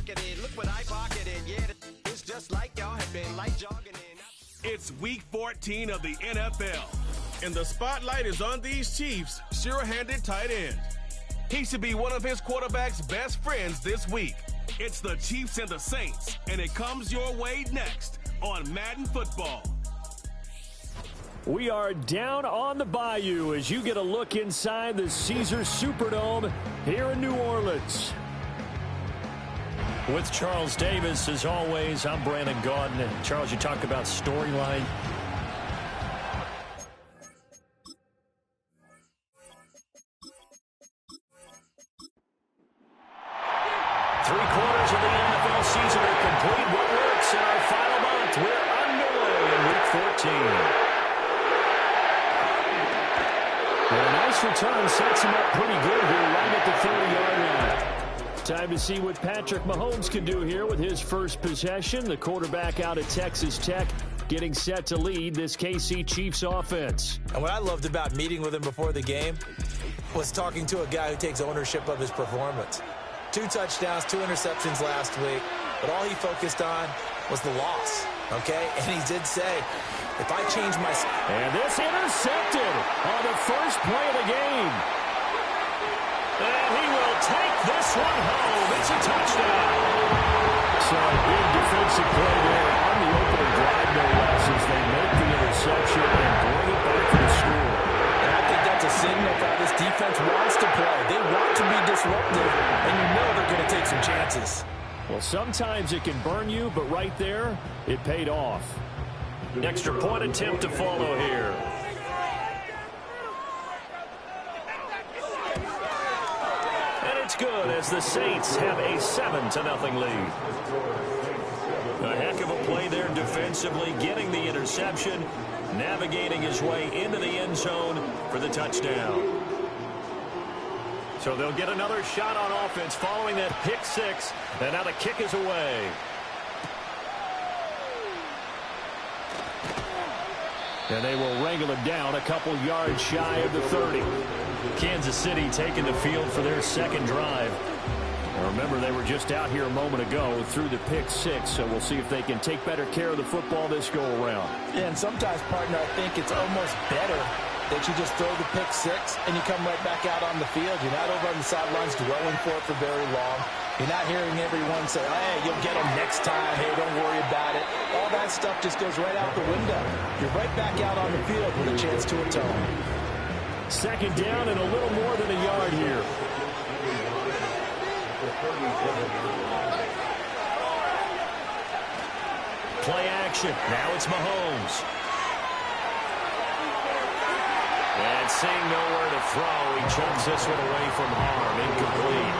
Look what I pocketed. Yeah, it's just like y'all have been like jogging in. It's week 14 of the NFL, and the spotlight is on these Chiefs' sure-handed tight end. He should be one of his quarterback's best friends this week. It's the Chiefs and the Saints, and it comes your way next on Madden Football. We are down on the bayou as you get a look inside the Caesars Superdome here in New Orleans. With Charles Davis, as always, I'm Brandon Gaudin. And Charles, you talk about storyline. Three-quarters of the NFL season are complete. What works in our final month? We're underway in Week 14. And a nice return sets him up pretty good here right at the 30-yard line. Time to see what Patrick Mahomes can do here with his first possession. The quarterback out at Texas Tech getting set to lead this KC Chiefs offense. And what I loved about meeting with him before the game was talking to a guy who takes ownership of his performance. 2 touchdowns, 2 interceptions last week, but all he focused on was the loss, okay? And he did say, if I change my... And this intercepted on the first play of the game. And he will take this one home. It's a touchdown. So a big defensive play there on the opening drive, no less, as they make the interception and bring it back to the score. And I think that's a signal of how this defense wants to play. They want to be disruptive, and you know they're going to take some chances. Well, sometimes it can burn you, but right there, it paid off. An extra point attempt to follow here. And it's good as the Saints have a 7-0 lead. A heck of a play there defensively, getting the interception, navigating his way into the end zone for the touchdown. So they'll get another shot on offense following that pick six, and now the kick is away. And they will wrangle it down a couple yards shy of the 30. Kansas City taking the field for their second drive. Now remember, they were just out here a moment ago through the pick six, so we'll see if they can take better care of the football this go-around. Yeah, and sometimes, partner, I think it's almost better that you just throw the pick six and you come right back out on the field. You're not over on the sidelines dwelling for it for very long. You're not hearing everyone say, hey, you'll get them next time. Hey, don't worry about it. All that stuff just goes right out the window. You're right back out on the field with a chance to atone. Second down and a little more than a yard here. Play action. Now it's Mahomes. And seeing nowhere to throw, he chucks this one away from harm. Incomplete.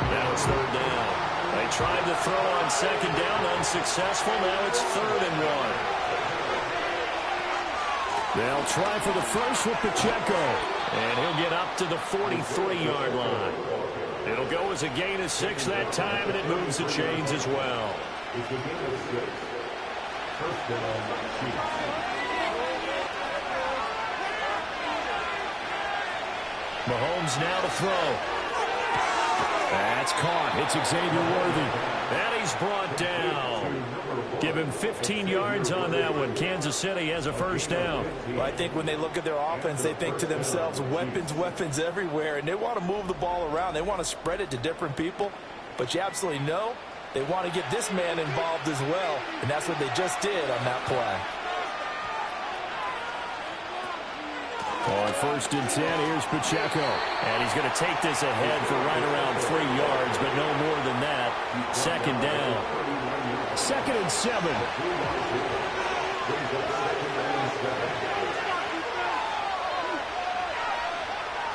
Now it's third down. They tried to throw on second down, unsuccessful. Now it's 3rd and 1. They'll try for the first with Pacheco. And he'll get up to the 43-yard line. It'll go as a gain of 6 that time, and it moves the chains as well. Mahomes now to throw. That's caught. It's Xavier Worthy. And he's brought down. Give him 15 yards on that one. Kansas City has a first down. Well, I think when they look at their offense, they think to themselves, weapons everywhere, and they want to move the ball around. They want to spread it to different people, but you absolutely know they want to get this man involved as well, and that's what they just did on that play. On 1st and 10, here's Pacheco. And he's going to take this ahead for right around 3 yards, but no more than that. Second down. 2nd and 7.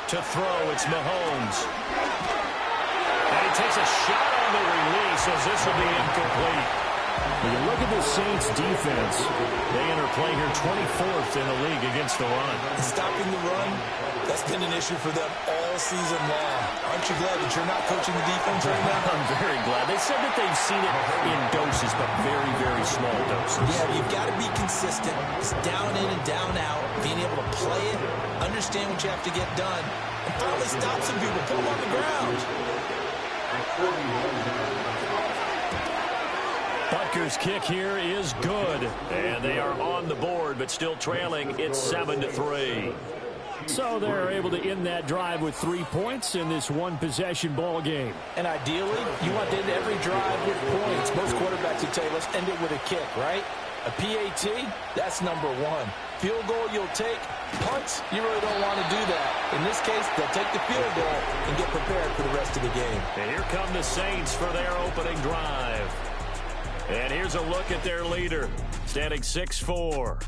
To throw, it's Mahomes. And he takes a shot on the release as this will be incomplete. When you look at the Saints defense, they enter play here 24th in the league against the run. Stopping the run, that's been an issue for them all season long. Aren't you glad that you're not coaching the defense right now? I'm very glad. They said that they've seen it in doses, but very, very small doses. Yeah, you've got to be consistent. It's down in and down out, being able to play it, understand what you have to get done, and finally stop some people, put them on the ground. Butker's kick here is good. And they are on the board, but still trailing. It's 7-3. So they're able to end that drive with 3 points in this one-possession ball game. And ideally, you want to end every drive with points. Most quarterbacks would tell you, let's end it with a kick, right? A PAT, that's number one. Field goal you'll take. Punts, you really don't want to do that. In this case, they'll take the field goal and get prepared for the rest of the game. And here come the Saints for their opening drive. And here's a look at their leader, standing 6'4".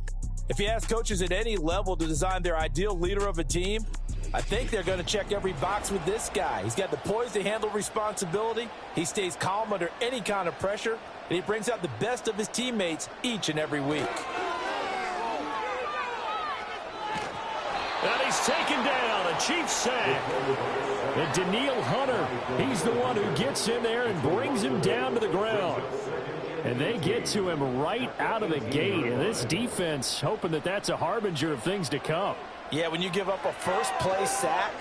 If you ask coaches at any level to design their ideal leader of a team, I think they're going to check every box with this guy. He's got the poise to handle responsibility. He stays calm under any kind of pressure, and he brings out the best of his teammates each and every week. And he's taken down, a Chiefs sack. And Danielle Hunter, he's the one who gets in there and brings him down to the ground. And they get to him right out of the gate. And this defense hoping that that's a harbinger of things to come. Yeah, when you give up a first-play sack,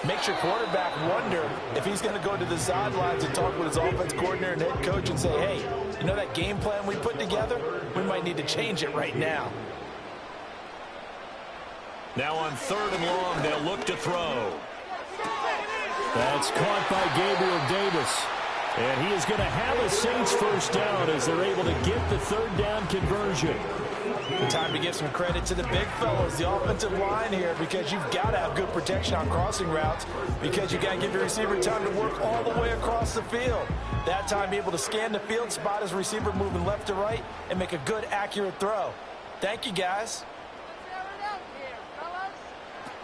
makes your quarterback wonder if he's going to go to the sidelines and talk with his offense coordinator and head coach and say, hey, you know that game plan we put together? We might need to change it right now. Now on 3rd and long, they'll look to throw. That's caught by Gabriel Davis. And he is going to have a Saints first down as they're able to get the 3rd down conversion. Time to give some credit to the big fellows, the offensive line here, because you've got to have good protection on crossing routes, because you got to give your receiver time to work all the way across the field. That time, be able to scan the field, spot his receiver moving left to right, and make a good, accurate throw. Thank you, guys.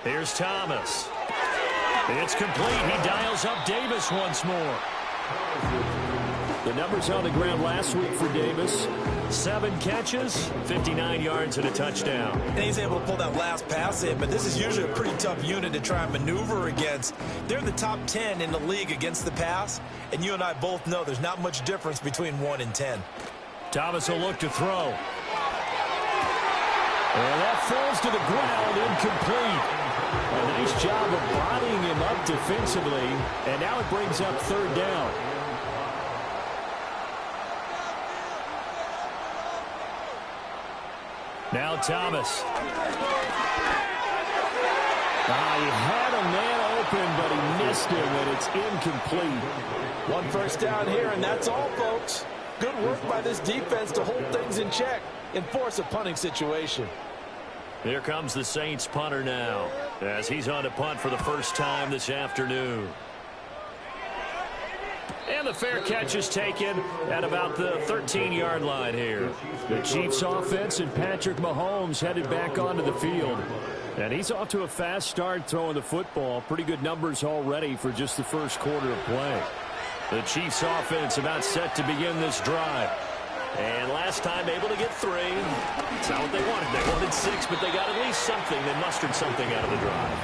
Here's Thomas. It's complete. He dials up Davis once more. The numbers on the ground last week for Davis. 7 catches, 59 yards and a touchdown. And he's able to pull that last pass in, but this is usually a pretty tough unit to try and maneuver against. They're the top 10 in the league against the pass, and you and I both know there's not much difference between 1 and 10. Thomas will look to throw. And that falls to the ground, incomplete. A nice job of bodying him up defensively, and now it brings up 3rd down. Now Thomas. He had a man open, but he missed him, and it's incomplete. 1 first down here, and that's all, folks. Good work by this defense to hold things in check and force a punting situation. Here comes the Saints punter now, as he's on to punt for the first time this afternoon. And the fair catch is taken at about the 13-yard line here. The Chiefs offense and Patrick Mahomes headed back onto the field. And he's off to a fast start throwing the football. Pretty good numbers already for just the first quarter of play. The Chiefs offense about set to begin this drive. And last time able to get 3. It's not what they wanted. They wanted 6, but they got at least something. They mustered something out of the drive.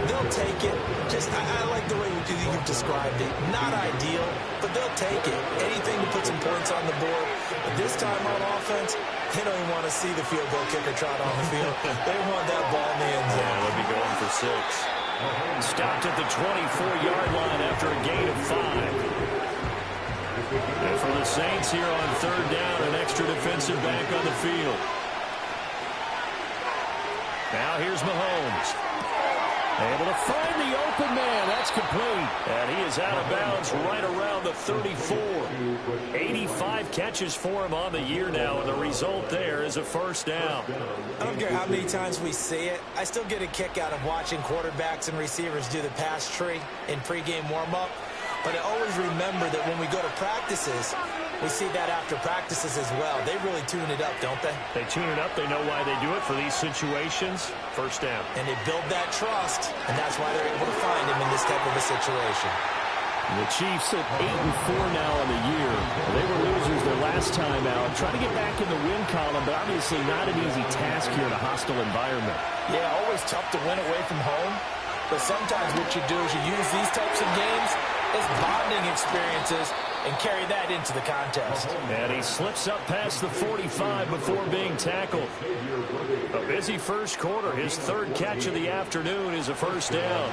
They'll take it. I like the way you've described it. Not ideal, but they'll take it. Anything to put some points on the board. But this time on offense, they don't even want to see the field goal kicker trot on the field. They want that ball in the end zone. Yeah, they'll be going for 6. Stopped at the 24-yard line after a gain of 5. And for the Saints here on 3rd down, an extra defensive back on the field. Now here's Mahomes. Able to find the open man. That's complete. And he is out of bounds right around the 34. 85 catches for him on the year now, and the result there is a first down. I don't care how many times we see it. I still get a kick out of watching quarterbacks and receivers do the pass tree in pregame warm-up. But I always remember that when we go to practices, we see that after practices as well. They really tune it up, don't they? They tune it up. They know why they do it for these situations. First down. And they build that trust, and that's why they're able to find him in this type of a situation. The Chiefs at 8-4 now on the year. They were losers their last time out. Trying to get back in the win column, but obviously not an easy task here in a hostile environment. Yeah, always tough to win away from home. But sometimes what you do is you use these types of games as bonding experiences and carry that into the contest. And he slips up past the 45 before being tackled. A busy first quarter. His 3rd catch of the afternoon is a first down.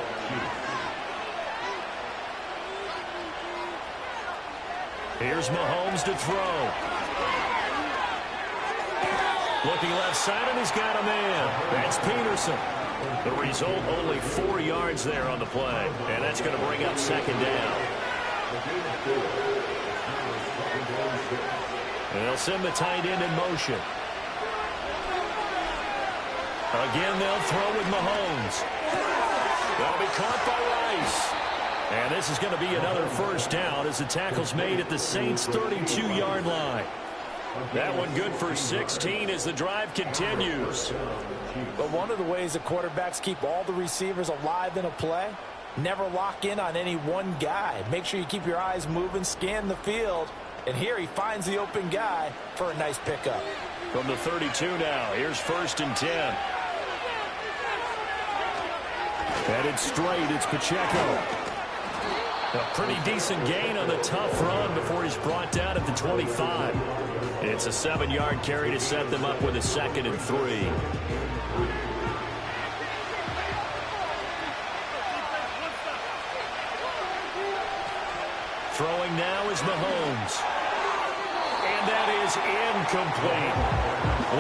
Here's Mahomes to throw. Looking left side, and he's got a man. That's Peterson. The result, only 4 yards there on the play. And that's going to bring up second down. They'll send the tight end in motion. Again, they'll throw with Mahomes. That'll be caught by Rice. And this is going to be another first down as the tackle's made at the Saints' 32-yard line. That one good for 16 as the drive continues. But one of the ways that quarterbacks keep all the receivers alive in a play, never lock in on any one guy. Make sure you keep your eyes moving, scan the field. And here he finds the open guy for a nice pickup. From the 32 now, here's 1st and 10. Headed straight, it's Pacheco. A pretty decent gain on the tough run before he's brought down at the 25. It's a 7-yard carry to set them up with a 2nd and 3. Throwing now is Mahomes. And that is incomplete.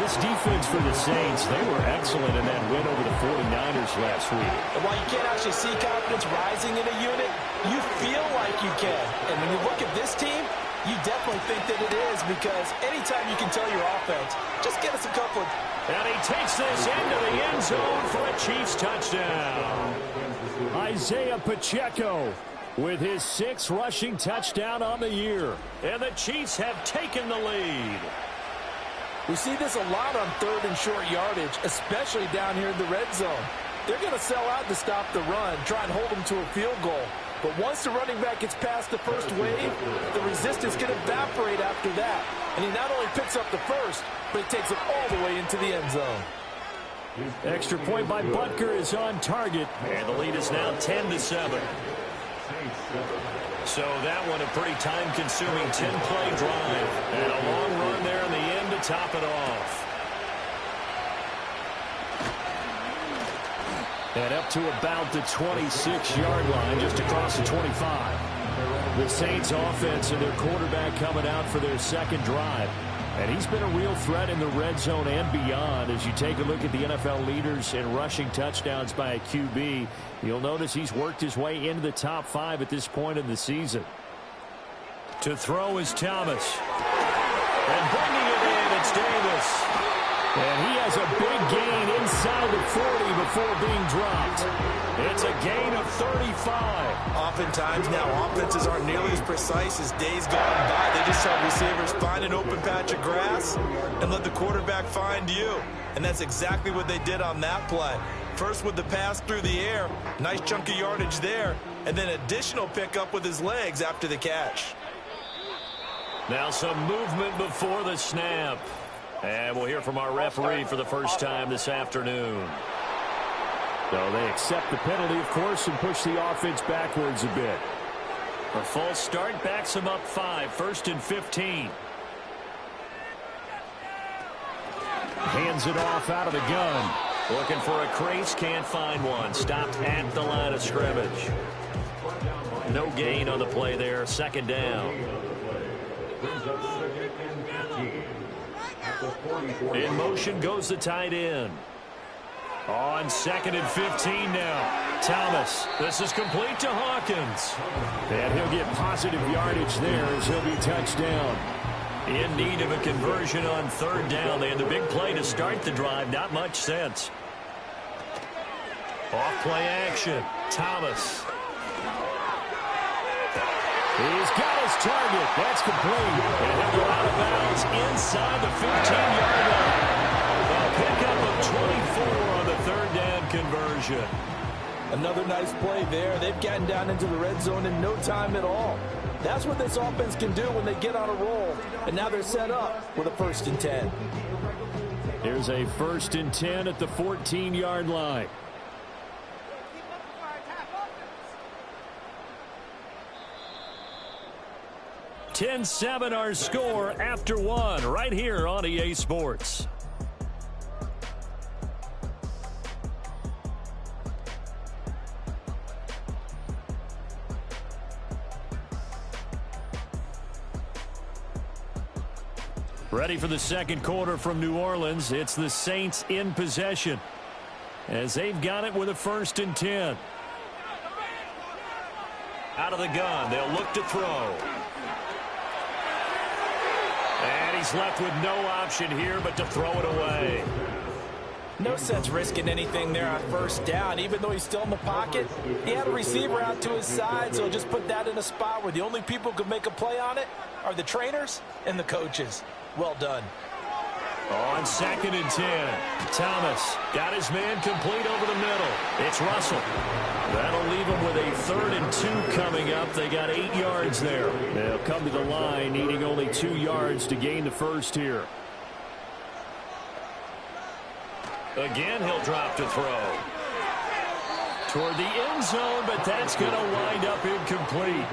This defense for the Saints, they were excellent in that win over the 49ers last week. And while you can't actually see confidence rising in a unit, you feel like you can. And when you look at this team, you definitely think that it is, because anytime you can tell your offense, just get us a couple of... And he takes this into the end zone for a Chiefs touchdown. Isaiah Pacheco with his 6th rushing touchdown on the year. And the Chiefs have taken the lead. We see this a lot on 3rd and short yardage, especially down here in the red zone. They're going to sell out to stop the run, try and hold them to a field goal. But once the running back gets past the first wave, the resistance can evaporate after that. And he not only picks up the first, but he takes it all the way into the end zone. Extra point by Butker is on target. And the lead is now 10-7. So that one a pretty time-consuming 10-play drive. And a long run there in the end to top it off. And up to about the 26-yard line, just across the 25. The Saints offense and their quarterback coming out for their 2nd drive. And he's been a real threat in the red zone and beyond. As you take a look at the NFL leaders in rushing touchdowns by a QB, you'll notice he's worked his way into the top 5 at this point in the season. To throw is Thomas. And bringing it in, it's Davis. And he has a big gain inside the 40 before being dropped. It's a gain of 35. Oftentimes now, offenses aren't nearly as precise as days gone by. They just tell receivers, find an open patch of grass and let the quarterback find you. And that's exactly what they did on that play. First with the pass through the air, nice chunk of yardage there, and then additional pickup with his legs after the catch. Now some movement before the snap. And we'll hear from our referee for the first time this afternoon. So they accept the penalty, of course, and push the offense backwards a bit. A false start backs them up 5, 1st and 15. Hands it off out of the gun. Looking for a crease, can't find one. Stopped at the line of scrimmage. No gain on the play there, 2nd down. In motion goes the tight end. On 2nd and 15 now. Thomas. This is complete to Hawkins. And he'll get positive yardage there as he'll be touched down. In need of a conversion on 3rd down. They had the big play to start the drive. Not much sense. Off play action. Thomas. He's got his target. That's complete. And he'll go out of bounds inside the 15-yard line. A pickup of 24 on the 3rd down conversion. Another nice play there. They've gotten down into the red zone in no time at all. That's what this offense can do when they get on a roll. And now they're set up with a 1st and 10. Here's a 1st and 10 at the 14-yard line. (10-7) our score after 1 right here on EA Sports. Ready for the second quarter from New Orleans. It's the Saints in possession as they've got it with a 1st and 10. Out of the gun, they'll look to throw. And he's left with no option here but to throw it away. No sense risking anything there on 1st down. Even though he's still in the pocket, he had a receiver out to his side, so he'll just put that in a spot where the only people who can make a play on it are the trainers and the coaches. Well done. On 2nd and 10, Thomas got his man complete over the middle. It's Russell. That'll leave him with a 3rd and 2 coming up. They got 8 yards there. They'll come to the line needing only 2 yards to gain the first here. Again, he'll drop to throw. Toward the end zone, but that's going to wind up incomplete.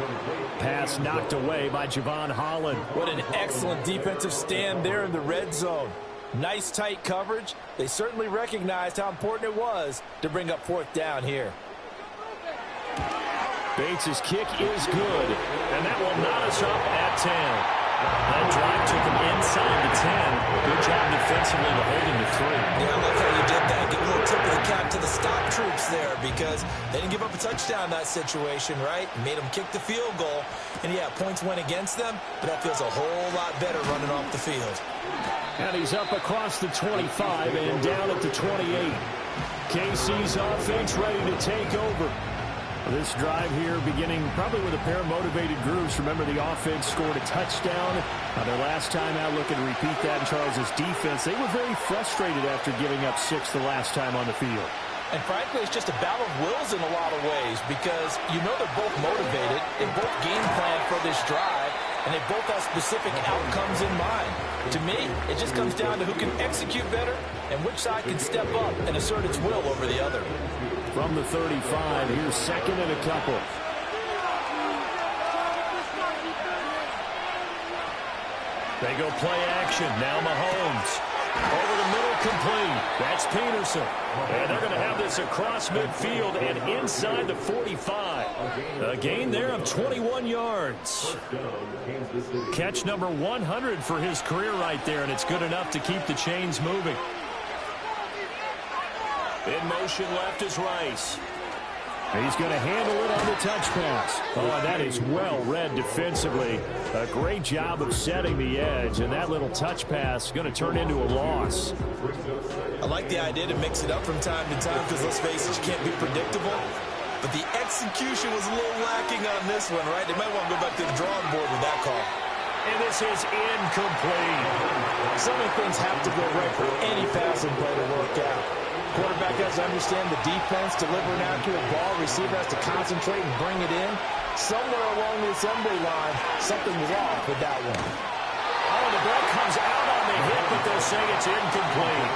Pass knocked away by Javon Holland. What an excellent defensive stand there in the red zone. Nice tight coverage. They certainly recognized how important it was to bring up 4th down here. Bates' kick is good, and that will knot us up at 10. That drive took him inside the 10. Good job defensively to hold him to 3. Yeah, I love how you did that. Give a little tip of the cap to the stop troops there because they didn't give up a touchdown in that situation, right? Made them kick the field goal. And, yeah, points went against them, but that feels a whole lot better running off the field. And he's up across the 25 and down at the 28. KC's offense ready to take over. This drive here beginning probably with a pair of motivated groups. Remember, the offense scored a touchdown. Their last time out, looking to repeat that in Charles' defense. They were very frustrated after giving up 6 the last time on the field. And frankly, it's just a battle of wills in a lot of ways because you know they're both motivated. They both game plan for this drive, and they both have specific outcomes in mind. To me, it just comes down to who can execute better and which side can step up and assert its will over the other. From the 35, here's 2nd and a couple. They go play action. Now Mahomes. Over the middle, complete. That's Peterson. And they're going to have this across midfield and inside the 45. A gain there of 21 yards. Catch number 100 for his career right there, and it's good enough to keep the chains moving. In motion left is Rice. He's going to handle it on the touch pass. Oh, that is well read defensively. A great job of setting the edge, and that little touch pass is going to turn into a loss. I like the idea to mix it up from time to time because, let's face it, you can't be predictable. But the execution was a little lacking on this one, right? They might want to go back to the drawing board with that call. And this is incomplete. So many things have to go right for any passing play to work out. Quarterback has to understand the defense, deliver an accurate ball. Receiver has to concentrate and bring it in. Somewhere along the assembly line, something was off with that one. Oh, the ball comes out on the hit, but they'll say it's incomplete.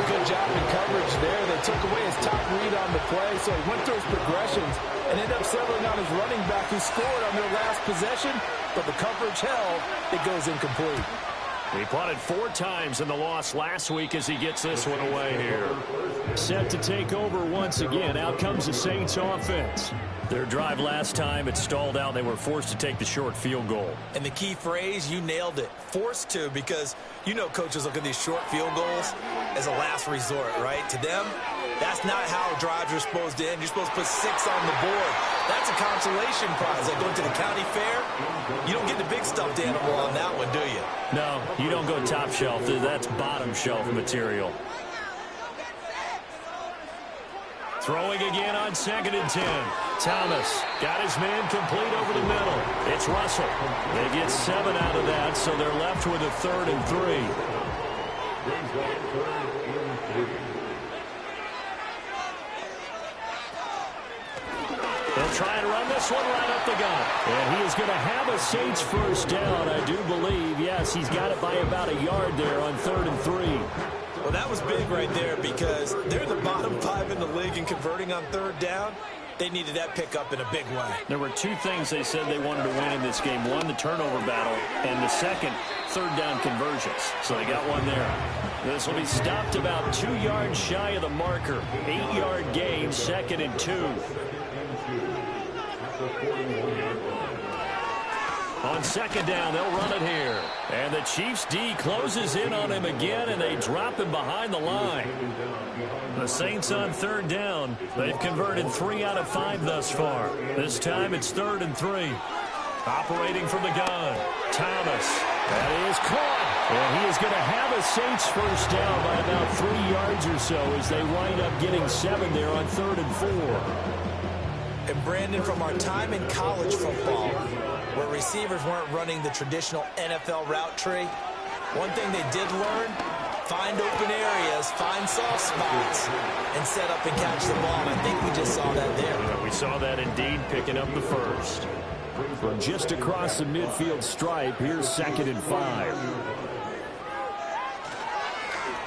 Good job in coverage there. They took away his top read on the play, so he went through his progressions and ended up settling on his running back who scored on their last possession, but the coverage held. It goes incomplete. He punted 4 times in the loss last week as he gets this one away here. Set to take over once again. Out comes the Saints offense. Their drive last time, it stalled out. They were forced to take the short field goal. And the key phrase, you nailed it. Forced to, because you know coaches look at these short field goals as a last resort, right? To them, that's not how drives are supposed to end. You're supposed to put 6 on the board. That's a consolation prize. Like going to the county fair, you don't get the big stuffed animal on that one, do you? No, you don't go top shelf. That's bottom shelf material. Throwing again on 2nd and 10. Thomas got his man complete over the middle. It's Russell. They get 7 out of that, so they're left with a 3rd and 3. They'll try and run this one right up the gut. And he is going to have a Saints first down, I do believe. Yes, he's got it by about a yard there on 3rd and 3. Well, that was big right there because they're the bottom 5 in the league in converting on 3rd down. They needed that pickup in a big way. There were 2 things they said they wanted to win in this game. One, the turnover battle, and the second, 3rd down conversions. So they got one there. This will be stopped about 2 yards shy of the marker. 8-yard gain, 2nd and 2. On second down, they'll run it here. And the Chiefs D closes in on him again, and they drop him behind the line. The Saints on third down. They've converted 3 out of 5 thus far. This time it's 3rd and 3. Operating from the gun, Thomas. That is caught. And he is going to have a Saints first down by about 3 yards or so as they wind up getting 7 there on 3rd and 4. And Brandon, from our time in college football, where receivers weren't running the traditional NFL route tree, one thing they did learn, find open areas, find soft spots, and set up and catch the ball. And I think we just saw that there. We saw that indeed, picking up the first. From just across the midfield stripe, here's 2nd and 5.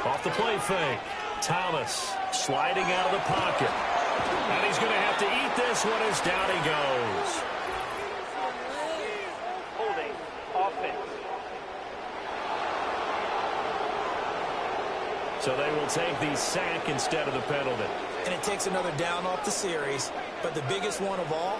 Off the play fake. Thomas sliding out of the pocket. And he's going to have to eat this one as down he goes. Holding offense. So they will take the sack instead of the penalty. And it takes another down off the series. But the biggest one of all,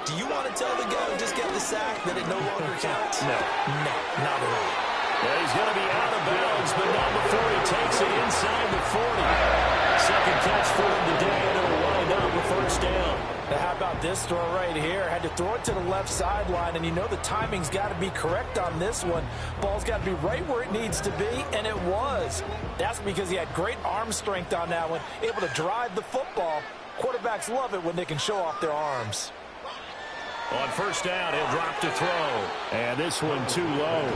do you want to tell the guy who just got the sack that it no longer counts? No. No, not at all. Yeah, he's going to be out of bounds, but not before he takes it inside the 40. Second catch for him today, and it'll wind up a first down. Now, how about this throw right here? Had to throw it to the left sideline, and you know the timing's got to be correct on this one. Ball's got to be right where it needs to be, and it was. That's because he had great arm strength on that one, able to drive the football. Quarterbacks love it when they can show off their arms. On first down, he'll drop to throw. And this one too low.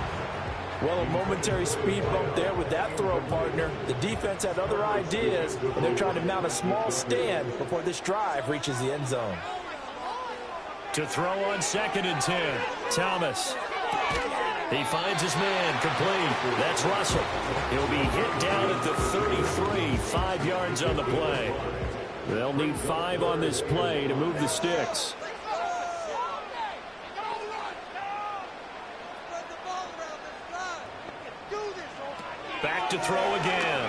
Well, a momentary speed bump there with that throw, partner. The defense had other ideas, and they're trying to mount a small stand before this drive reaches the end zone. To throw on 2nd and 10. Thomas. He finds his man complete. That's Russell. He'll be hit down at the 33, 5 yards on the play. They'll need 5 on this play to move the sticks. Back to throw again.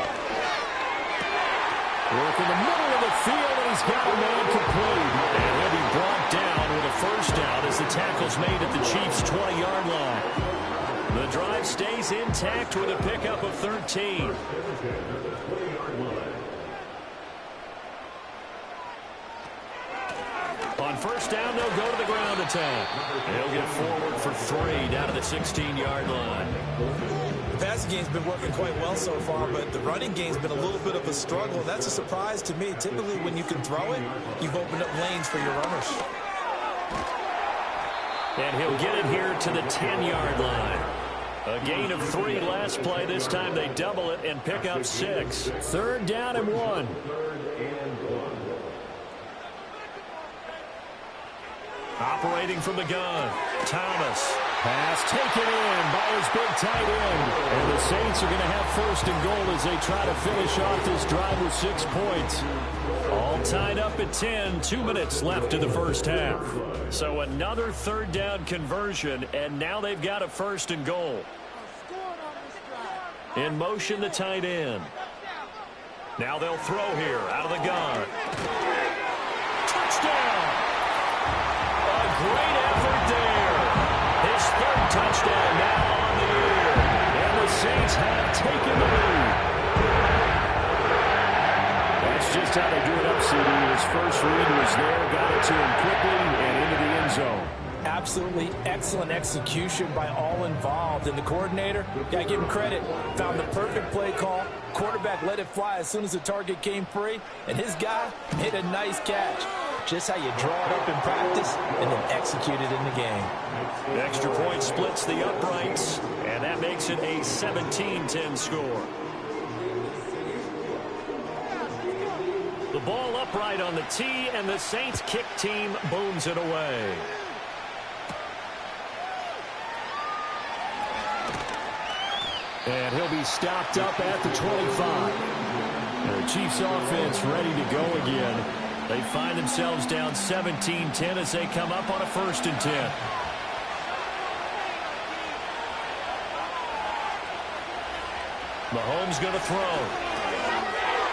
Work in the middle of the field, and he's got a man complete. And he'll be brought down with a first down as the tackle's made at the Chiefs' 20-yard line. The drive stays intact with a pickup of 13. On first down, they'll go to the ground attack. They'll get forward for 3 down to the 16-yard line. The passing game's been working quite well so far, but the running game's been a little bit of a struggle, and that's a surprise to me. Typically, when you can throw it, you've opened up lanes for your runners. And he'll get it here to the 10-yard line. A gain of 3 last play. This time they double it and pick up 6. 3rd down and 1. Operating from the gun, Thomas. Pass taken in by his big tight end. And the Saints are going to have 1st and goal as they try to finish off this drive with 6 points. All tied up at 10, 2 minutes left in the first half. So another 3rd down conversion, and now they've got a 1st and goal. In motion, the tight end. Now they'll throw here out of the gun. Touchdown! A great effort there. His 3rd touchdown now on the year. And the Saints have taken the lead. That's just how they do it up, CD. His first read was there, got it to him quickly, and into the end zone. Absolutely excellent execution by all involved. And the coordinator, got to give him credit, found the perfect play call. Quarterback let it fly as soon as the target came free, and his guy made a nice catch. Just how you draw it up in practice and then execute it in the game. The extra point splits the uprights, and that makes it a 17-10 score. The ball upright on the tee, and the Saints kick team booms it away. And he'll be stopped up at the 25. And the Chiefs offense ready to go again. They find themselves down 17-10 as they come up on a 1st and 10. Mahomes going to throw.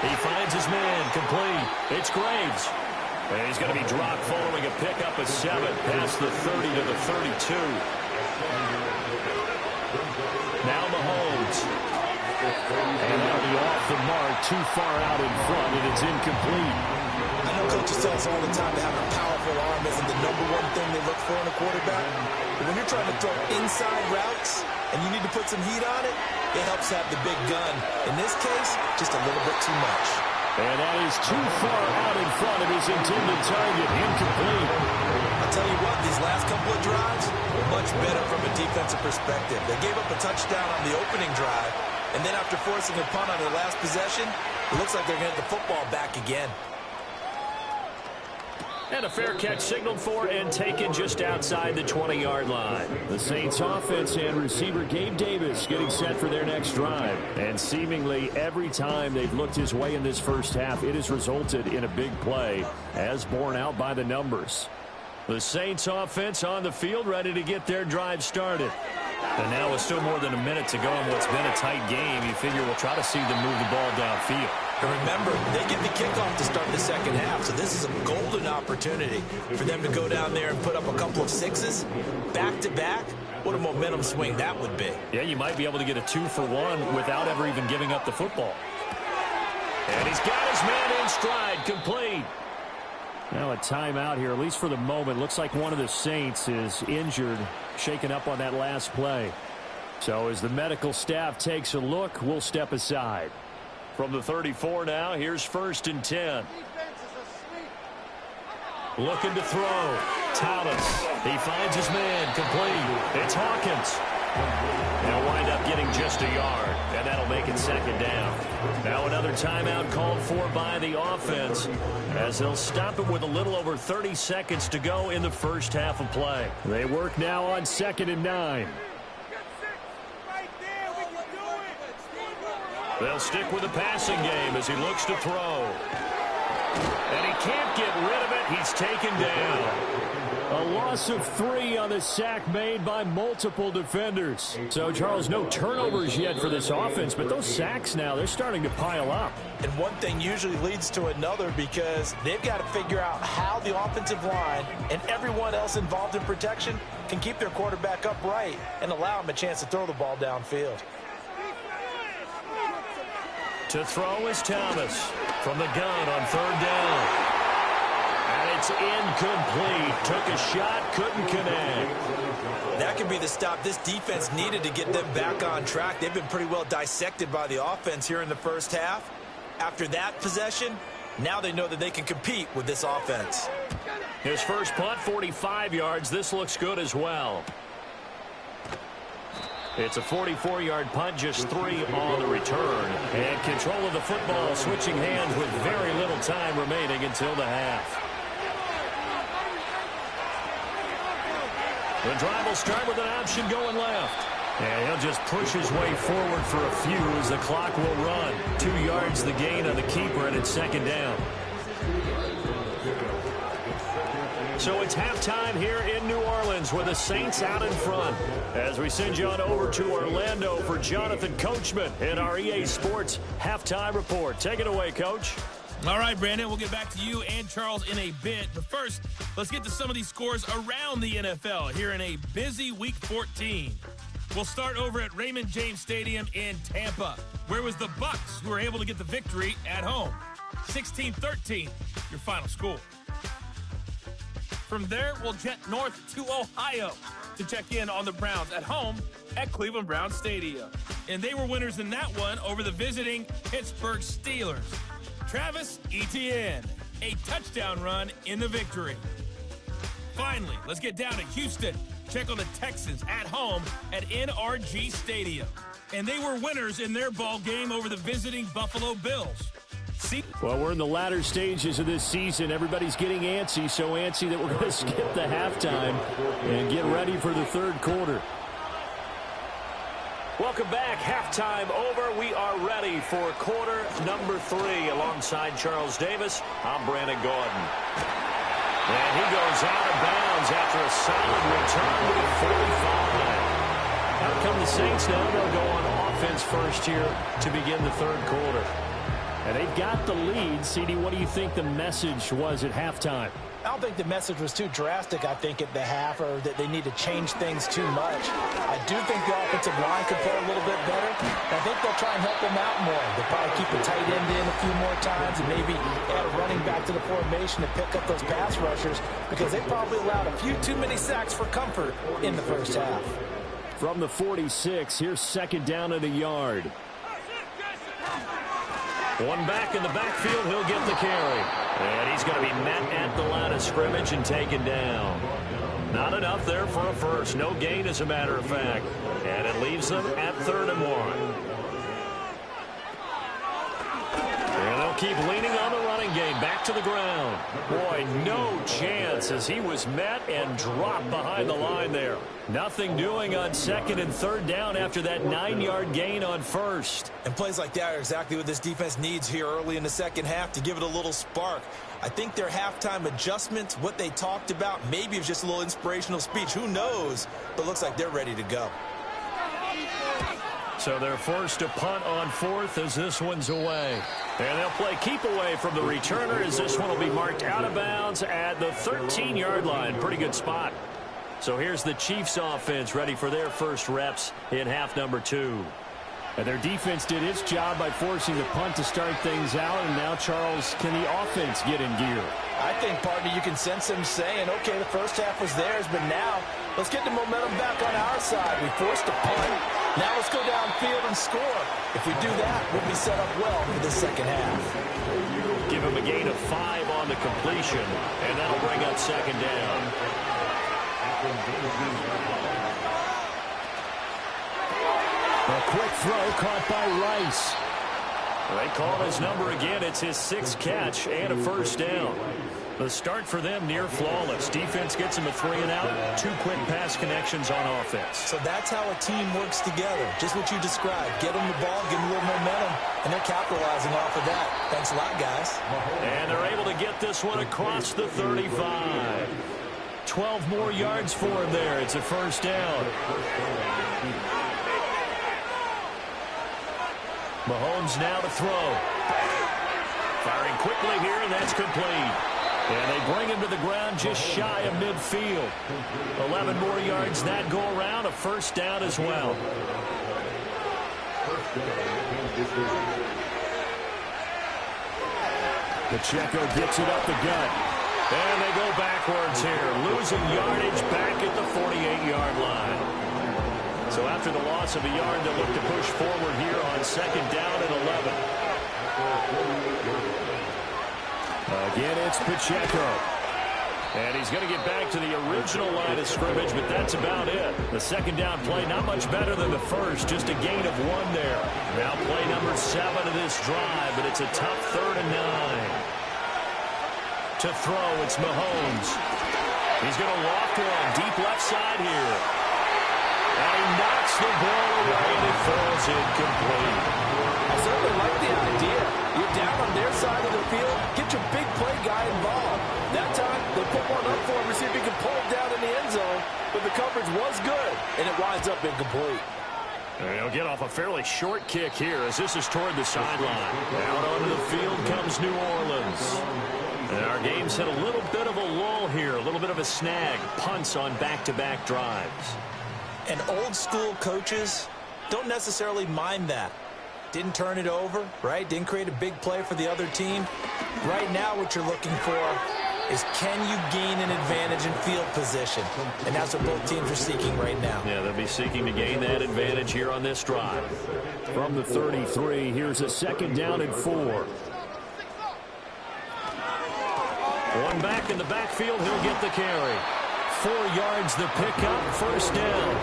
He finds his man complete. It's Graves. And he's going to be dropped following a pickup of 7 past the 30 to the 32. be off the mark, too far out in front, and it's incomplete. I know coaches tell us all the time to have a powerful arm isn't the #1 thing they look for in a quarterback. But when you're trying to throw inside routes and you need to put some heat on it, it helps have the big gun. In this case, just a little bit too much. And that is too far out in front of his intended target. Incomplete. I'll tell you what, these last couple of drives were much better from a defensive perspective. They gave up a touchdown on the opening drive, and then after forcing a punt on their last possession, it looks like they're going to get the football back again. And a fair catch signaled for and taken just outside the 20-yard line. The Saints offense and receiver Gabe Davis getting set for their next drive. And seemingly every time they've looked his way in this first half, it has resulted in a big play, as borne out by the numbers. The Saints offense on the field, ready to get their drive started. And now with still more than a minute to go in what's been a tight game, you figure we'll try to see them move the ball downfield. And remember, they get the kickoff to start the second half, so this is a golden opportunity for them to go down there and put up a couple of sixes back-to-back. What a momentum swing that would be. Yeah, you might be able to get a 2-for-1 without ever even giving up the football. And he's got his man in stride, complete. Now a timeout here, at least for the moment. Looks like one of the Saints is injured, shaken up on that last play. So as the medical staff takes a look, we'll step aside. From the 34 now, here's 1st and 10. Looking to throw. Thomas. He finds his man, complete. It's Hawkins. They'll wind up getting just a yard, and that'll make it 2nd down. Now another timeout called for by the offense, as they'll stop it with a little over 30 seconds to go in the first half of play. They work now on 2nd and 9. They'll stick with the passing game as he looks to throw. And he can't get rid of it. He's taken down. A loss of 3 on the sack made by multiple defenders. So, Charles, no turnovers yet for this offense, but those sacks now, they're starting to pile up. And one thing usually leads to another because they've got to figure out how the offensive line and everyone else involved in protection can keep their quarterback upright and allow him a chance to throw the ball downfield. To throw is Thomas from the gun on 3rd down. And it's incomplete. Took a shot, couldn't connect. That could be the stop this defense needed to get them back on track. They've been pretty well dissected by the offense here in the first half. After that possession, now they know that they can compete with this offense. His first punt, 45 yards. This looks good as well. It's a 44-yard punt, just 3 on the return. And control of the football, switching hands with very little time remaining until the half. The drive will start with an option going left. And he'll just push his way forward for a few as the clock will run. 2 yards the gain on the keeper, and it's 2nd down. So it's halftime here in New Orleans with the Saints out in front. As we send you on over to Orlando for Jonathan Coachman in our EA Sports Halftime Report. Take it away, Coach. All right, Brandon, we'll get back to you and Charles in a bit. But first, let's get to some of these scores around the NFL here in a busy Week 14. We'll start over at Raymond James Stadium in Tampa. Where was the Bucs who were able to get the victory at home? 16-13, your final score. From there, we'll jet north to Ohio to check in on the Browns at home at Cleveland Browns Stadium. And they were winners in that one over the visiting Pittsburgh Steelers. Travis Etienne, a touchdown run in the victory. Finally, let's get down to Houston. Check on the Texans at home at NRG Stadium. And they were winners in their ball game over the visiting Buffalo Bills. Well, we're in the latter stages of this season. Everybody's getting antsy, so antsy that we're going to skip the halftime and get ready for the 3rd quarter. Welcome back. Halftime over. We are ready for quarter number 3. Alongside Charles Davis, I'm Brandon Gordon. And he goes out of bounds after a solid return to the 45. Out come the Saints now. They'll go on offense first here to begin the 3rd quarter. And they've got the lead. CD, what do you think the message was at halftime? I don't think the message was too drastic, I think, at the half, or that they need to change things too much. I do think the offensive line could play a little bit better. I think they'll try and help them out more. They'll probably keep the tight end in a few more times and maybe add a running back to the formation to pick up those pass rushers, because they probably allowed a few too many sacks for comfort in the first half. From the 46, here's second down and a yard. One back in the backfield, he'll get the carry. And he's going to be met at the line of scrimmage and taken down. Not enough there for a first. No gain, as a matter of fact. And it leaves them at 3rd and 1. And they'll keep leaning on the running game. Back to the ground. Boy, no chance as he was met and dropped behind the line there. Nothing doing on 2nd and 3rd down after that 9-yard gain on 1st. And plays like that are exactly what this defense needs here early in the second half to give it a little spark. I think their halftime adjustments, what they talked about, maybe it was just a little inspirational speech. Who knows? But looks like they're ready to go. So they're forced to punt on 4th as this one's away. And they'll play keep away from the returner as this one will be marked out of bounds at the 13-yard line. Pretty good spot. So here's the Chiefs offense ready for their first reps in half number 2. And their defense did its job by forcing the punt to start things out. And now, Charles, can the offense get in gear? I think, partner, you can sense them saying, okay, the first half was theirs, but now let's get the momentum back on our side. We forced a punt. Now let's go downfield and score. If we do that, we'll be set up well for the second half. Give him a gain of 5 on the completion, and that'll bring up second down. A quick throw caught by Rice. They call his number again. It's his 6th catch and a first down. The start for them near flawless. Defense gets him a 3-and-out. 2 quick pass connections on offense. So that's how a team works together. Just what you described. Get them the ball, give them a little momentum, and they're capitalizing off of that. Thanks a lot, guys. And they're able to get this one across the 35. 12 more yards for him there. It's a first down. Mahomes now to throw. Firing quickly here, and that's complete. And they bring him to the ground just shy of midfield. 11 more yards that go around, a first down as well. Pacheco gets it up the gut. And they go backwards here, losing yardage back at the 48-yard line. So after the loss of a yard, they'll look to push forward here on second down and 11. Again, it's Pacheco. And he's going to get back to the original line of scrimmage, but that's about it. The second down play, not much better than the first, just a gain of 1 there. Now play number 7 of this drive, but it's a tough 3rd and 9. To throw, it's Mahomes. He's going to loft one deep left side here. And he knocks the ball away, and it falls incomplete. I certainly like the idea. You're down on their side of the field. Get your big play guy involved. That time, they put one up for him to see if he can pull it down in the end zone. But the coverage was good, and it winds up incomplete. And he'll get off a fairly short kick here as this is toward the sideline. Out onto the field comes New Orleans. And our game's hit a little bit of a lull here, a little bit of a snag. Punts on back-to-back drives. And old-school coaches don't necessarily mind that. Didn't turn it over, right? Didn't create a big play for the other team. Right now what you're looking for is, can you gain an advantage in field position? And that's what both teams are seeking right now. Yeah, they'll be seeking to gain that advantage here on this drive. From the 33, here's a second down and 4. One back in the backfield, he'll get the carry. 4 yards the pickup, first down.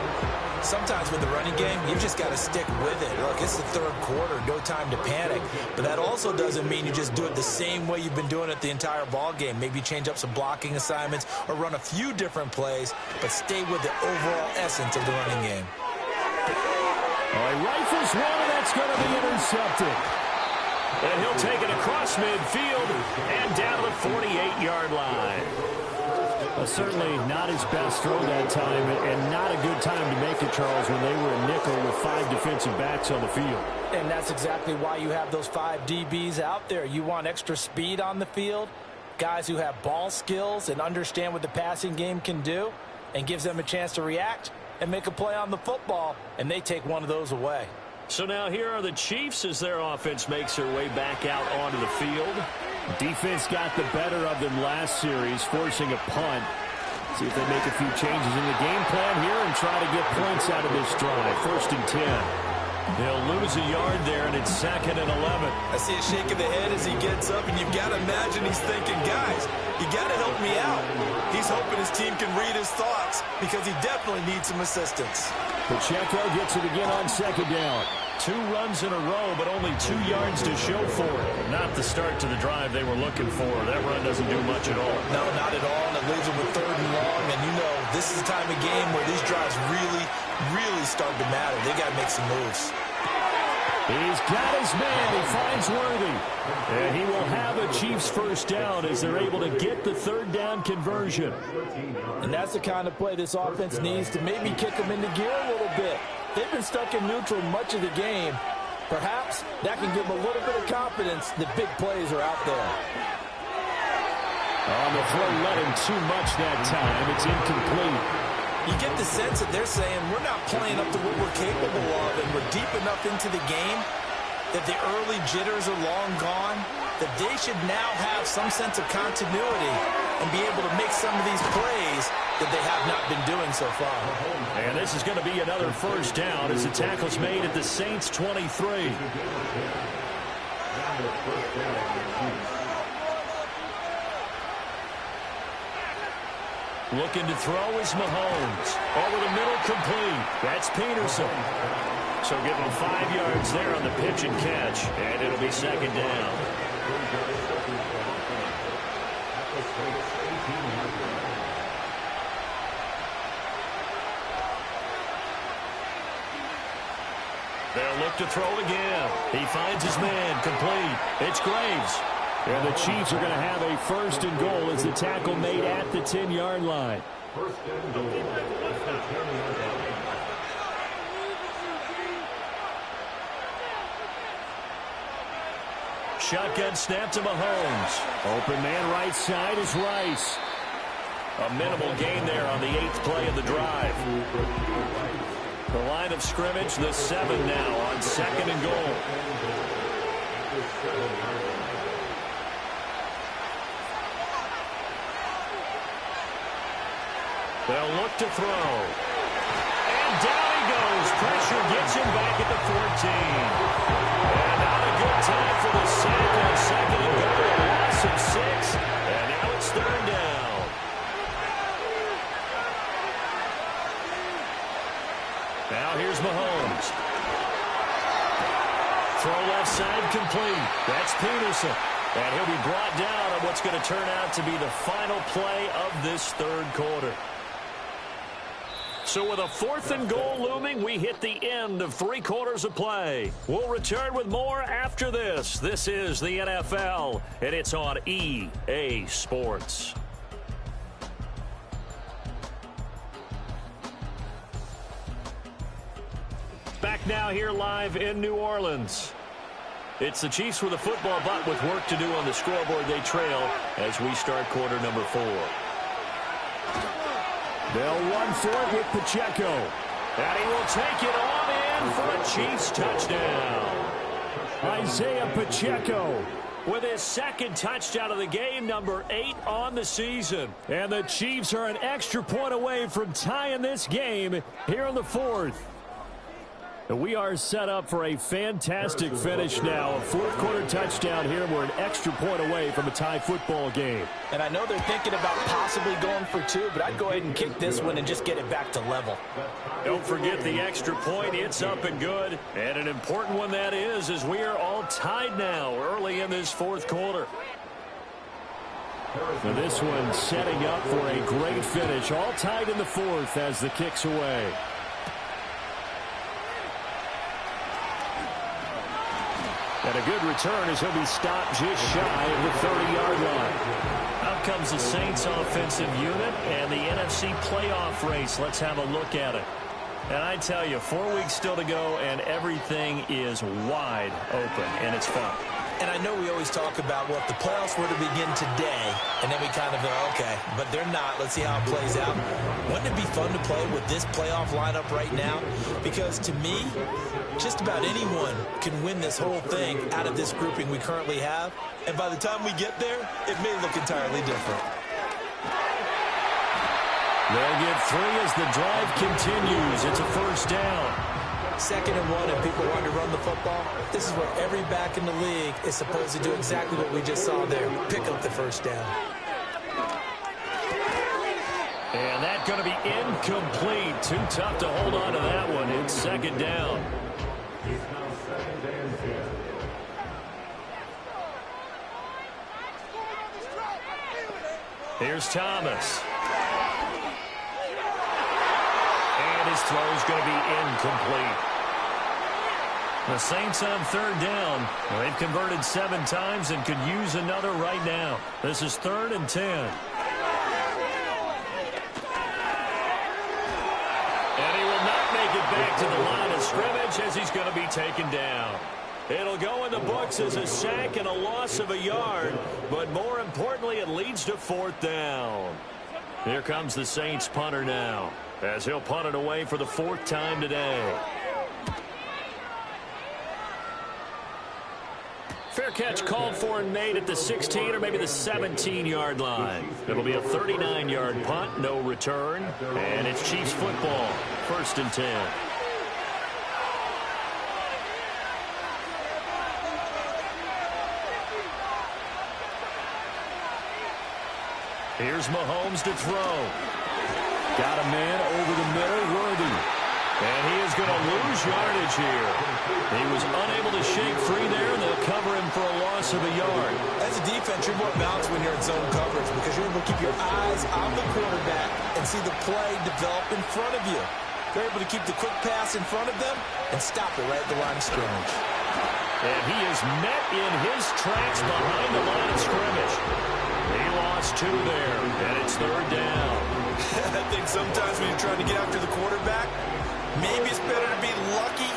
Sometimes with the running game, you've just got to stick with it. Look, it's the 3rd quarter, no time to panic. But that also doesn't mean you just do it the same way you've been doing it the entire ball game. Maybe change up some blocking assignments or run a few different plays, but stay with the overall essence of the running game. He rifles one, and that's going to be intercepted. And he'll take it across midfield and down to the 48-yard line. Certainly not his best throw that time, and not a good time to make it, Charles, when they were a nickel with 5 defensive backs on the field. And that's exactly why you have those 5 DBs out there. You want extra speed on the field, guys who have ball skills and understand what the passing game can do, and gives them a chance to react and make a play on the football, and they take one of those away. So now here are the Chiefs as their offense makes their way back out onto the field. Defense got the better of them last series, forcing a punt. See if they make a few changes in the game plan here and try to get points out of this drive. 1st and 10. They'll lose a yard there, and it's 2nd and 11. I see a shake of the head as he gets up, and you've got to imagine he's thinking, guys, you got to help me out. He's hoping his team can read his thoughts because he definitely needs some assistance. Pacheco gets it again on 2nd down. 2 runs in a row, but only 2 yards to show for it. Not the start to the drive they were looking for. That run doesn't do much at all. No, not at all, and it leaves them with 3rd and long, and you know this is the time of game where these drives really start to matter. They got to make some moves. He's got his man. He finds Worthy. And he will have a Chiefs 1st down as they're able to get the 3rd down conversion. And that's the kind of play this offense needs to maybe kick them into gear a little bit. They've been stuck in neutral much of the game. Perhaps that can give them a little bit of confidence that big plays are out there. On the throw, let him too much that time. It's incomplete. You get the sense that they're saying we're not playing up to what we're capable of, and we're deep enough into the game that the early jitters are long gone, that they should now have some sense of continuity and be able to make some of these plays that they have not been doing so far. And this is going to be another 1st down as the tackle's made at the Saints 23. Looking to throw is Mahomes. Over the middle, complete. That's Peterson. So give him 5 yards there on the pitch and catch, and it'll be 2nd down. They'll look to throw again. He finds his man, complete. It's Graves. And the Chiefs are going to have a 1st and goal as the tackle made at the 10-yard line. Shotgun snap to Mahomes. Open man right side is Rice. A minimal gain there on the 8th play of the drive. The line of scrimmage, the 7 now on 2nd and goal. They'll look to throw. And down he goes. Pressure gets him back at the 14. And not a good time for the sack on 2nd and goal. A loss of 6. And now it's 3rd down. Now here's Mahomes. Throw left side complete. That's Peterson. And he'll be brought down on what's going to turn out to be the final play of this 3rd quarter. So with a 4th and goal looming, we hit the end of 3 quarters of play. We'll return with more after this. This is the NFL, and it's on EA Sports. Back now here live in New Orleans. It's the Chiefs with a football, but with work to do on the scoreboard. They trail as we start quarter number 4. They'll run for it with Pacheco. And he will take it on in for a Chiefs touchdown. Isaiah Pacheco with his 2nd touchdown of the game, number 8 on the season. And the Chiefs are an extra point away from tying this game here in the 4th. We are set up for a fantastic finish now. A 4th quarter touchdown here. We're an extra point away from a tie football game. And I know they're thinking about possibly going for 2, but I'd go ahead and kick this one and just get it back to level. Don't forget the extra point. It's up and good. And an important one that is, as we are all tied now early in this 4th quarter. Now this one setting up for a great finish. All tied in the 4th as the kick's away. And a good return as he'll be stopped just shy of the 30-yard line. Out comes the Saints offensive unit and the NFC playoff race. Let's have a look at it. And I tell you, 4 weeks still to go, and everything is wide open, and it's fun. And I know we always talk about, well, if the playoffs were to begin today, and then we kind of go, okay, but they're not. Let's see how it plays out. Wouldn't it be fun to play with this playoff lineup right now? Because to me, just about anyone can win this whole thing out of this grouping we currently have. And by the time we get there, it may look entirely different. They'll get 3 as the drive continues. It's a first down. 2nd and 1, and people want to run the football. This is where every back in the league is supposed to do exactly what we just saw there. Pick up the first down. And that's going to be incomplete. Too tough to hold on to that one. It's 2nd down. Here's Thomas. And his throw is going to be incomplete. The Saints on 3rd down. They've converted 7 times and could use another right now. This is 3rd and 10. And he will not make it back to the line of scrimmage as he's going to be taken down. It'll go in the books as a sack and a loss of a yard, but more importantly, it leads to 4th down. Here comes the Saints punter now, as he'll punt it away for the 4th time today. Fair catch called for and made at the 16 or maybe the 17-yard line. It'll be a 39-yard punt, no return, and it's Chiefs football, 1st and 10. Here's Mahomes to throw. Got a man over the middle, Worthy. And he is going to lose yardage here. He was unable to shake free there, and they'll cover him for a loss of a yard. As a defense, you're more balanced when you're in zone coverage because you're able to keep your eyes on the quarterback and see the play develop in front of you. They're able to keep the quick pass in front of them and stop it right at the line of scrimmage. And he is met in his tracks behind the line of scrimmage. He lost 2 there, and it's 3rd down. I think sometimes when you're trying to get after the quarterback, maybe it's better to be lucky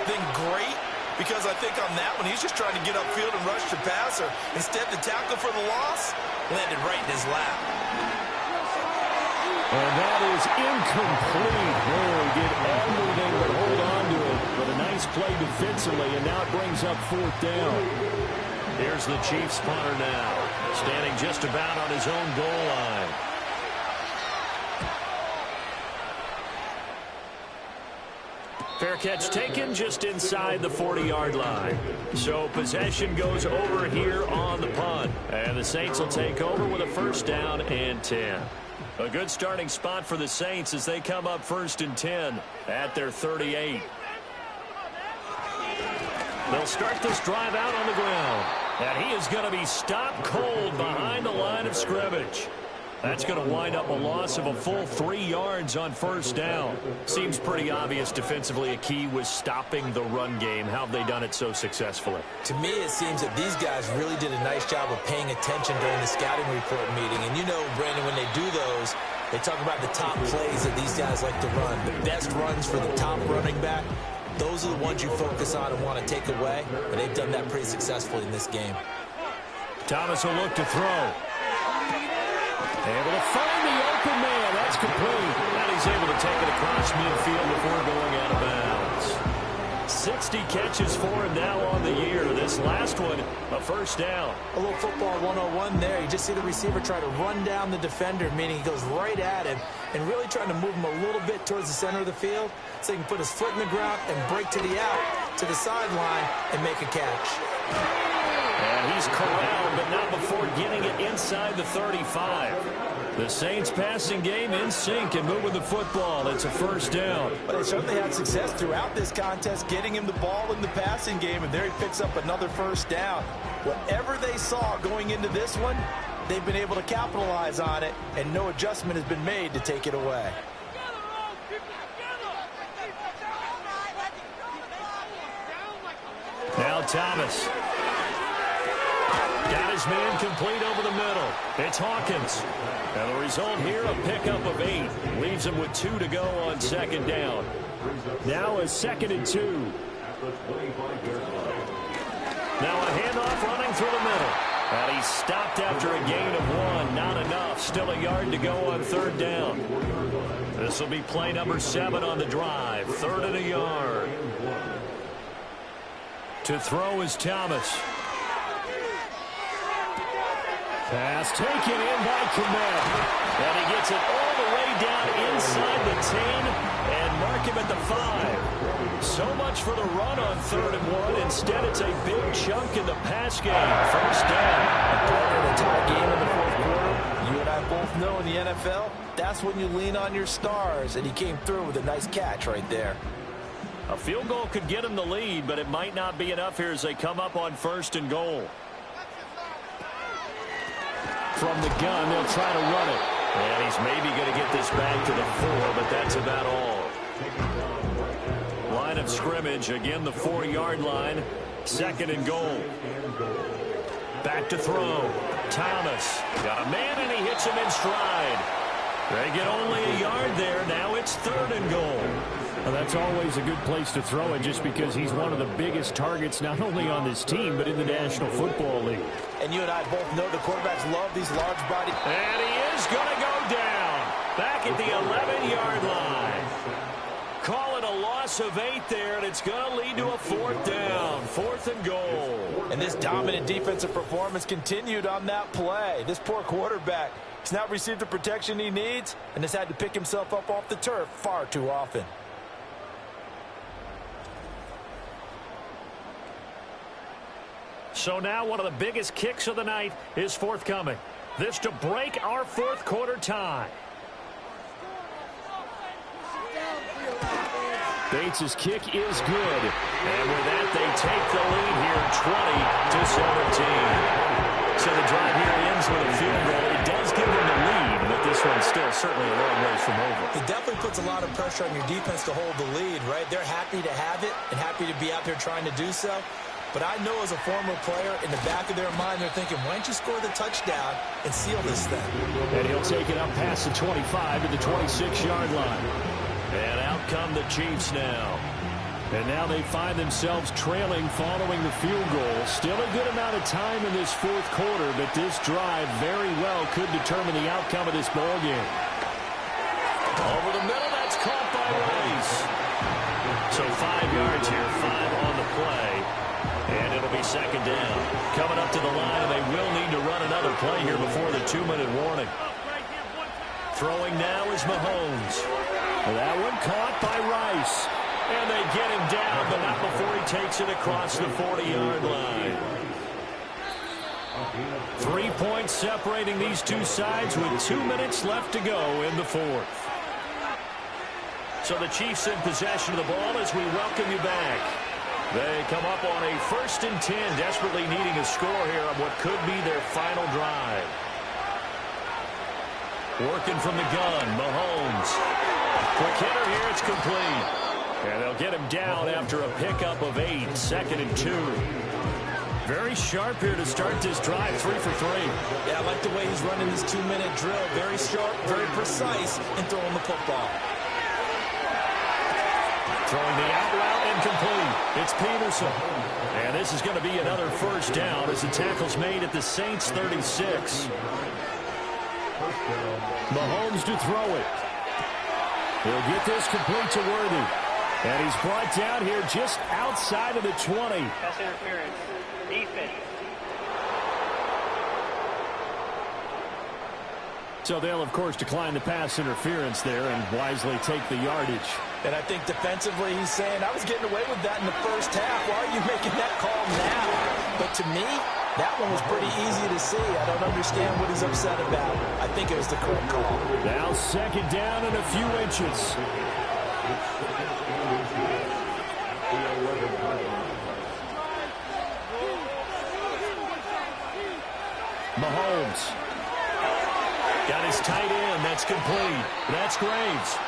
than great, because I think on that one, he's just trying to get upfield and rush the passer. Instead, the tackle for the loss landed right in his lap. And that is incomplete. Oh, he did everything but hold on to it. But a nice play defensively, and now it brings up 4th down. Here's the Chiefs punter now, standing just about on his own goal line. Fair catch taken just inside the 40-yard line. So possession goes over here on the punt. And the Saints will take over with a 1st down and 10. A good starting spot for the Saints as they come up 1st and 10 at their 38. They'll start this drive out on the ground. And he is going to be stopped cold behind the line of scrimmage. That's going to wind up a loss of a full 3 yards on 1st down. Seems pretty obvious defensively a key was stopping the run game. How have they done it so successfully? To me, it seems that these guys really did a nice job of paying attention during the scouting report meeting. And you know, Brandon, when they do those, they talk about the top plays that these guys like to run. The best runs for the top running back. Those are the ones you focus on and want to take away. And they've done that pretty successfully in this game. Thomas will look to throw. Able to find the open man. That's complete. And he's able to take it across midfield before going out of bounds. 60 catches for him now on the year. This last one, a 1st down. A little football 101 there. You just see the receiver try to run down the defender, meaning he goes right at him and really trying to move him a little bit towards the center of the field so he can put his foot in the ground and break to the out, to the sideline, and make a catch. And he's corralled, but not before getting it inside the 35. The Saints passing game in sync and moving the football. It's a 1st down. But they certainly had success throughout this contest, getting him the ball in the passing game, and there he picks up another 1st down. Whatever they saw going into this one, they've been able to capitalize on it, and no adjustment has been made to take it away. Now Thomas. Got his man complete over the middle. It's Hawkins. And the result here, a pickup of 8. Leaves him with 2 to go on second down. Now a 2nd and 2. Now a handoff running through the middle. And he's stopped after a gain of 1. Not enough. Still a yard to go on third down. This will be play number 7 on the drive. 3rd and a yard. To throw is Thomas. Pass taken in by Kmet. And he gets it all the way down inside the 10 and mark him at the 5. So much for the run on 3rd and 1. Instead, it's a big chunk in the pass game. First down. In a tie game in the fourth quarter, you and I both know in the NFL, that's when you lean on your stars, and he came through with a nice catch right there. A field goal could get him the lead, but it might not be enough here as they come up on 1st and goal. From the gun, they'll try to run it. And he's maybe going to get this back to the 4, but that's about all. Line of scrimmage, again the 4-yard line. 2nd and goal. Back to throw. Thomas got a man, and he hits him in stride. They get only a yard there. Now it's 3rd and goal. Well, that's always a good place to throw it just because he's one of the biggest targets not only on this team but in the National Football League. And you and I both know the quarterbacks love these large bodies. And he is going to go down. Back at the 11-yard line. Call it a loss of 8 there, and it's going to lead to a 4th down. 4th and goal. And this dominant defensive performance continued on that play. This poor quarterback has not received the protection he needs and has had to pick himself up off the turf far too often. So now one of the biggest kicks of the night is forthcoming. This to break our fourth quarter tie. Bates' kick is good. And with that, they take the lead here 20-17. So the drive here ends with a field goal. It does give them the lead, but this one's still certainly a long ways from over. It definitely puts a lot of pressure on your defense to hold the lead, right? They're happy to have it and happy to be out there trying to do so. But I know as a former player, in the back of their mind, they're thinking, why don't you score the touchdown and seal this thing? And he'll take it up past the 25 to the 26-yard line. And out come the Chiefs now. And now they find themselves trailing following the field goal. Still a good amount of time in this fourth quarter, but this drive very well could determine the outcome of this ball game. Over the middle, that's caught by Rice. So 5 yards here, 5 on the play. And it'll be second down. Coming up to the line, and they will need to run another play here before the 2-minute warning. Throwing now is Mahomes. That one caught by Rice. And they get him down, but not before he takes it across the 40-yard line. 3 points separating these two sides with 2 minutes left to go in the fourth. So the Chiefs in possession of the ball as we welcome you back. They come up on a 1st and 10, desperately needing a score here on what could be their final drive. Working from the gun, Mahomes. Quick hitter here, it's complete. And they'll get him down after a pickup of 8, 2nd and 2. Very sharp here to start this drive, 3 for 3. Yeah, I like the way he's running this 2-minute drill. Very sharp, very precise in throwing the football. Throwing the out route incomplete. It's Peterson. And this is going to be another first down as the tackle's made at the Saints 36. Mahomes to throw it. He'll get this complete to Worthy. And he's brought down here just outside of the 20. Pass interference. Defense. So they'll, of course, decline the pass interference there and wisely take the yardage. And I think defensively he's saying, I was getting away with that in the first half. Why are you making that call now? But to me, that one was pretty easy to see. I don't understand what he's upset about. I think it was the correct call. Now second down and a few inches. Mahomes. Got his tight end. That's complete. That's Graves.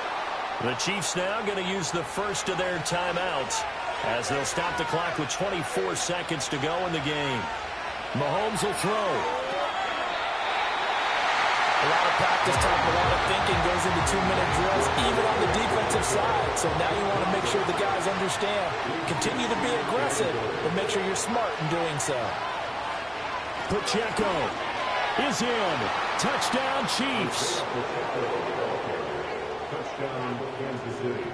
The Chiefs now going to use the first of their timeouts as they'll stop the clock with 24 seconds to go in the game. Mahomes will throw. A lot of practice time, a lot of thinking goes into 2-minute drills, even on the defensive side. So now you want to make sure the guys understand. Continue to be aggressive, but make sure you're smart in doing so. Pacheco is in. Touchdown, Chiefs. Touchdown, Kansas City.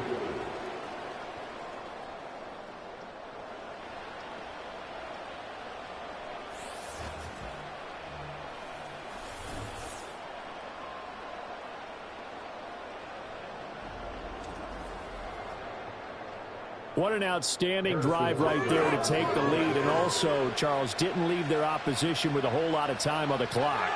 What an outstanding drive right there to take the lead. And also, Charles, didn't leave their opposition with a whole lot of time on the clock.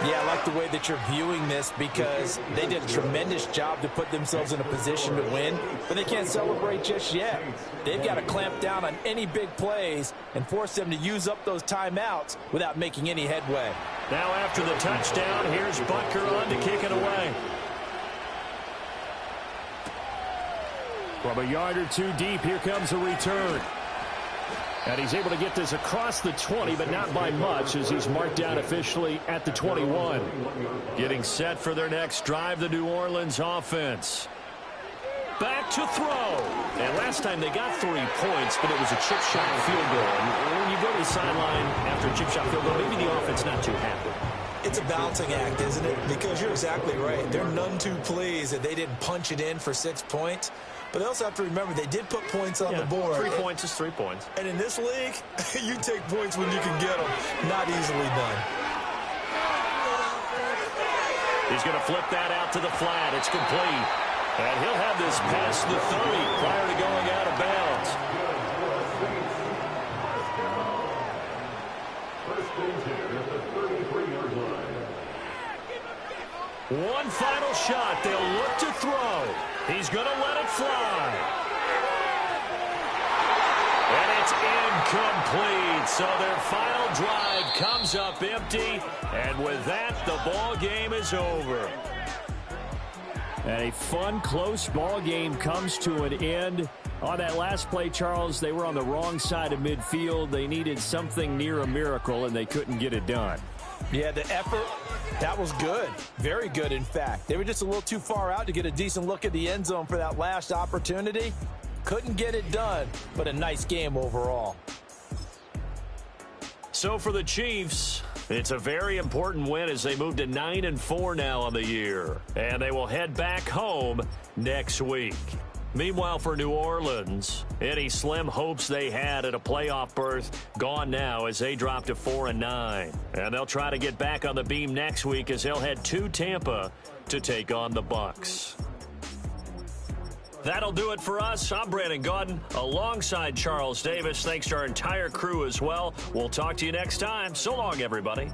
Yeah, I like the way that you're viewing this because they did a tremendous job to put themselves in a position to win, but they can't celebrate just yet. They've got to clamp down on any big plays and force them to use up those timeouts without making any headway. Now after the touchdown, here's Butker on to kick it away. From a yard or two deep, here comes a return. And he's able to get this across the 20, but not by much, as he's marked down officially at the 21. Getting set for their next drive, the New Orleans offense. Back to throw. And last time they got 3 points, but it was a chip shot field goal. And when you go to the sideline after a chip shot field goal, maybe the offense not too happy. It's a balancing act, isn't it? Because you're exactly right. There are none too pleased that they didn't punch it in for 6 points. But they also have to remember they did put points on the board. 3 points is 3 points. And in this league, you take points when you can get them. Not easily done. He's going to flip that out to the flat. It's complete. And he'll have this past the 30 prior to going out of bounds. One final shot. They'll look to throw. He's going to let it fly. And it's incomplete. So their final drive comes up empty. And with that, the ball game is over. And a fun, close ball game comes to an end. On that last play, Charles, they were on the wrong side of midfield. They needed something near a miracle, and they couldn't get it done. Yeah, the effort, that was good. Very good, in fact. They were just a little too far out to get a decent look at the end zone for that last opportunity. Couldn't get it done, but a nice game overall. So for the Chiefs, it's a very important win as they move to 9-4 now on the year. And they will head back home next week. Meanwhile, for New Orleans, any slim hopes they had at a playoff berth gone now as they drop to 4-9. And they'll try to get back on the beam next week as they'll head to Tampa to take on the Bucks. That'll do it for us. I'm Brandon Gaudin alongside Charles Davis. Thanks to our entire crew as well. We'll talk to you next time. So long, everybody.